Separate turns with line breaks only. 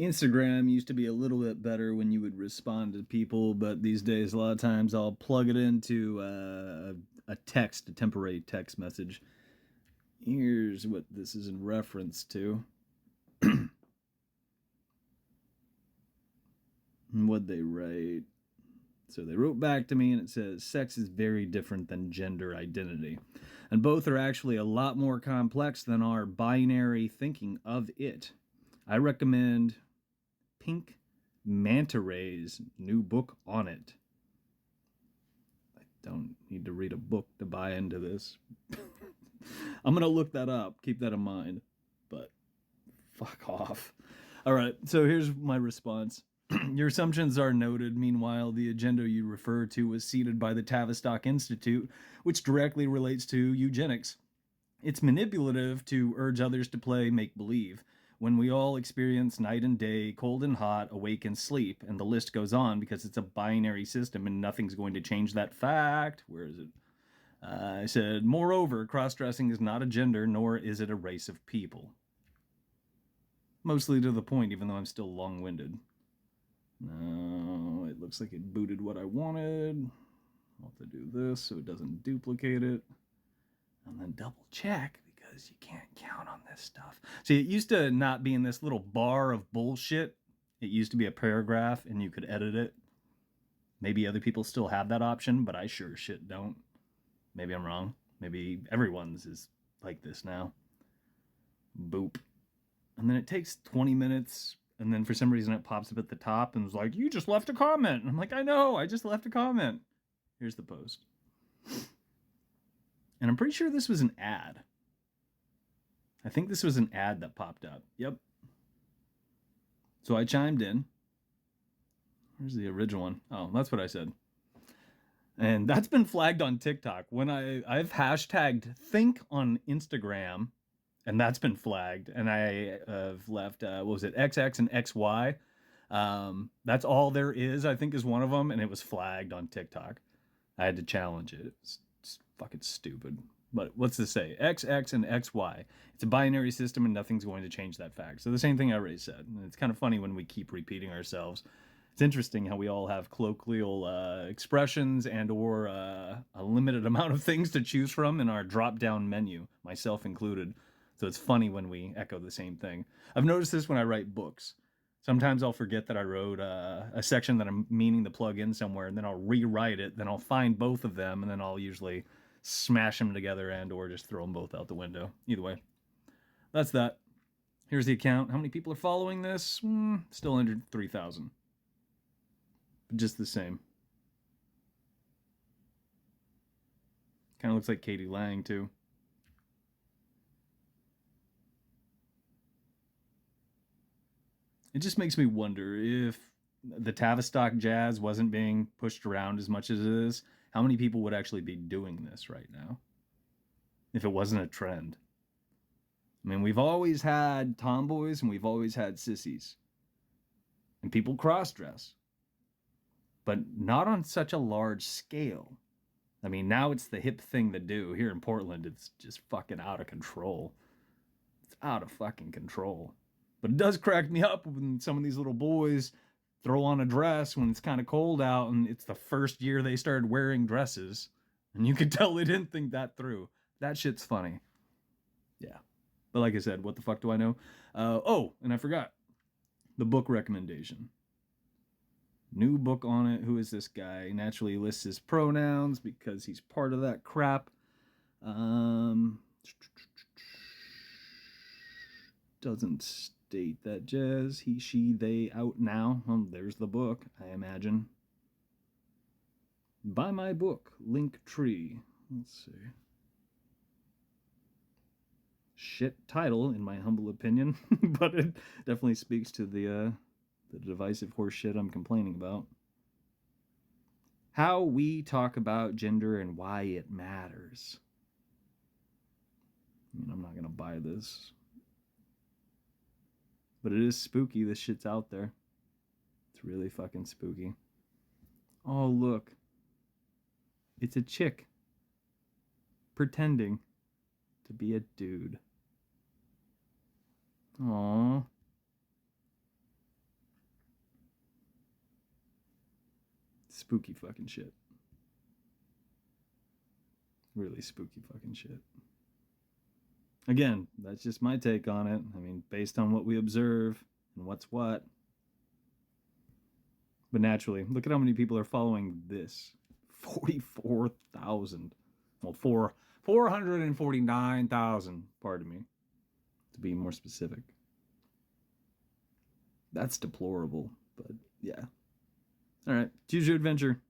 Instagram used to be a little bit better when you would respond to people, but these days, a lot of times I'll plug it into a temporary text message. Here's what this is in reference to. What'd they write? So they wrote back to me and it says, sex is very different than gender identity. And both are actually a lot more complex than our binary thinking of it. I recommend Pink Manta Ray's new book on it. I don't need to read a book to buy into this. I'm going to look that up. Keep that in mind. But fuck off. All right, so here's my response. Your assumptions are noted. Meanwhile, the agenda you refer to was seeded by the Tavistock Institute, which directly relates to eugenics. It's manipulative to urge others to play make-believe, when we all experience night and day, cold and hot, awake and sleep, and the list goes on because it's a binary system and nothing's going to change that fact. Where is it? I said, moreover, cross-dressing is not a gender, nor is it a race of people. Mostly to the point, even though I'm still long-winded. No, it looks like it booted what I wanted. I'll have to do this so it doesn't duplicate it. And then double check because you can't count on this stuff. See, it used to not be in this little bar of bullshit. It used to be a paragraph and you could edit it. Maybe other people still have that option, but I sure shit don't. Maybe I'm wrong. Maybe everyone's is like this now. Boop. And then it takes 20 minutes, and then for some reason it pops up at the top and is like, you just left a comment. And I'm like, I know, I just left a comment. Here's the post. And I'm pretty sure this was an ad. I think this was an ad that popped up. Yep. So I chimed in. Where's the original one? Oh, that's what I said. And that's been flagged on TikTok. When I've hashtagged think on Instagram, and that's been flagged. And I have left, what was it, XX and XY. That's all there is, I think, is one of them. And it was flagged on TikTok. I had to challenge it. It's fucking stupid. But what's this say? XX and XY. It's a binary system and nothing's going to change that fact. So the same thing I already said. And it's kind of funny when we keep repeating ourselves. It's interesting how we all have colloquial expressions and or a limited amount of things to choose from in our drop-down menu, myself included. So it's funny when we echo the same thing. I've noticed this when I write books. Sometimes I'll forget that I wrote a section that I'm meaning to plug in somewhere, and then I'll rewrite it, then I'll find both of them, and then I'll usually smash them together and or just throw them both out the window. Either way, that's that. Here's the account. How many people are following this? Still under 3,000. But just the same. Kind of looks like Katie Lang, too. It just makes me wonder if the Tavistock jazz wasn't being pushed around as much as it is, how many people would actually be doing this right now if it wasn't a trend? I mean, we've always had tomboys and we've always had sissies. And people cross-dress. But not on such a large scale. I mean, now it's the hip thing to do. Here in Portland, it's just fucking out of control. It's out of fucking control. But it does crack me up when some of these little boys throw on a dress when it's kind of cold out and it's the first year they started wearing dresses. And you can tell they didn't think that through. That shit's funny. Yeah. But like I said, what the fuck do I know? And I forgot. The book recommendation. New book on it. Who is this guy? Naturally lists his pronouns because he's part of that crap. Doesn't state that jazz. He, she, they out now. There's the book, I imagine. Buy my book, Linktree. Let's see. Shit title, in my humble opinion, but it definitely speaks to the divisive horse shit I'm complaining about. How we talk about gender and why it matters. I mean, I'm not gonna buy this. But it is spooky. This shit's out there. It's really fucking spooky. Oh, look. It's a chick pretending to be a dude. Aww. Spooky fucking shit. Really spooky fucking shit. Again, that's just my take on it. I mean, based on what we observe and what's what. But naturally, look at how many people are following this. 44,000. Well, 449,000, pardon me, to be more specific. That's deplorable, but yeah. All right, choose your adventure.